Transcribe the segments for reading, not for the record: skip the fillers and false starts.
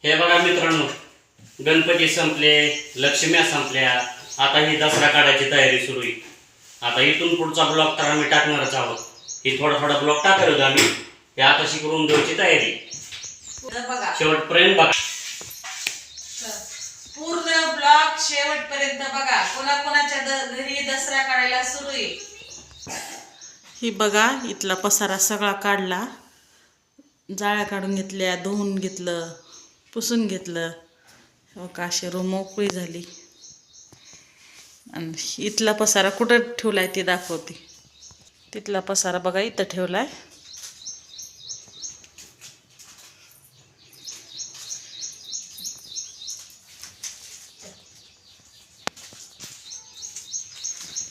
हे बघा मित्रांनो, गणपती संपले, लक्ष्म्या संपल्या, आता ही दसरा काढायची तयारी सुरू आहे. आता इथून पुढचा ब्लॉक तर आम्ही टाकणारच आहोत. ही थोडा ब्लॉक टाकलो होतो आम्ही. हे आता शिकवून द्यायची तयारी. शेवटपर्यंत बघा. पूर्ण ब्लॉक शेवटपर्यंत बघा. कोणाकोणाच्या घरी दसरा काढायला सुरू आहे. ही बघा, इथला पसारा सगळा काढला, जाळ्या काढून घेतल्या, धुवून घेतलं, पुसून घेतलं. का अशी रूम मोकळी झाली. आणि इथला पसारा कुठं ठेवलाय ते दाखवते. तिथला पसारा बघा इथं ठेवलाय.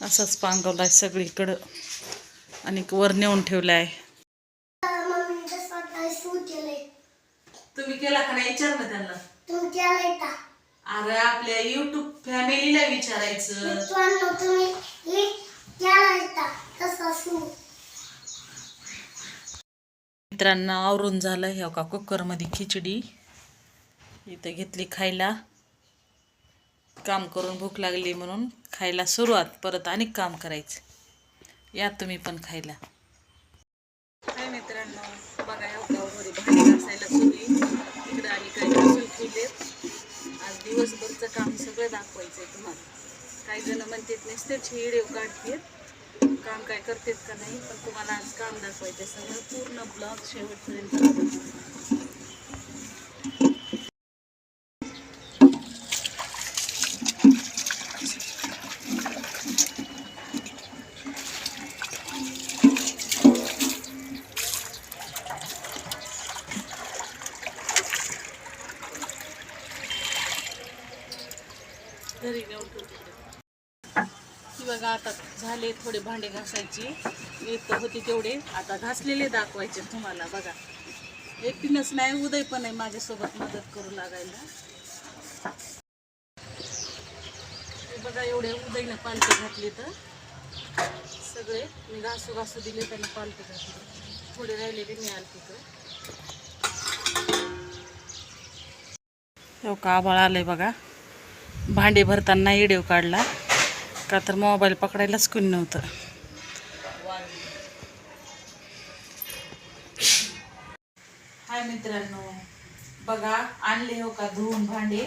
असाच पांगवलाय सगळीकडं आणि वर नेऊन ठेवलाय. तुम्ही केला का नाही विचार ना त्यांना. अरे आपल्या युट्यूब फॅमिलीला विचारायचं. मित्रांनो, आवरून झालं. हे का कुकर मध्ये खिचडी इथं घेतली खायला. काम करून भूक लागली म्हणून खायला सुरुवात. परत अनेक काम करायचं. या तुम्ही पण खायला. काय मित्रांनो, बघा या गावामध्ये भांडी घासायला सुरू आहे. तिकडे आणि काही घासून ठेवलेत. आज दिवसभरचं काम सगळं दाखवायचंय तुम्हाला. काही जण म्हणतात नुसतेच व्हिडिओ काढतात, काम काय करतात का नाही, पण तुम्हाला आज काम दाखवायचंय. सगळं पूर्ण ब्लॉग शेवटपर्यंत. घरी नेऊन बघा. आता झाले थोडे भांडे घासायची. एक होती तेवढे आता घासलेले दाखवायचे तुम्हाला. बघा, एकटीनच नाही, उदय पण आहे माझ्यासोबत मदत करू लागायला. बघा एवढे उदयनं पालथे घातले. तर सगळे मी घासू दिले, त्यांना पालथे घातले. थोडे राहिलेले मी आले तिकडे. हो का, आभाळ आलंय बघा. भांडे भरताना व्हिडिओ काढला का तर मोबाईल पकडायलाच कोणी नव्हतं. हाय मित्रांनो, बघा आणले हो का धुवून भांडे.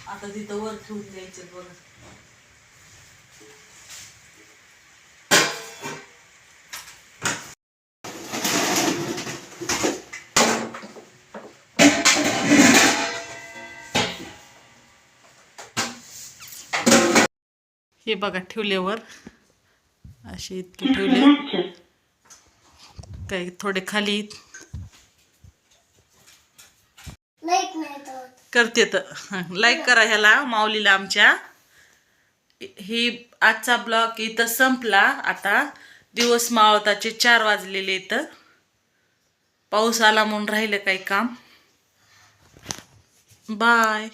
आता तिथं वर ठेवून द्यायचे. बघा हे बघा, ठेवल्यावर असे इतके ठेवले. काही थोडे खाली करते. तर लाईक करा ह्याला, माऊलीला आमच्या. ही आजचा ब्लॉग इथं संपला. आता दिवस मावळताचे 4 वाजलेले. इथं पाऊस आला म्हणून राहिलं काही काम. बाय.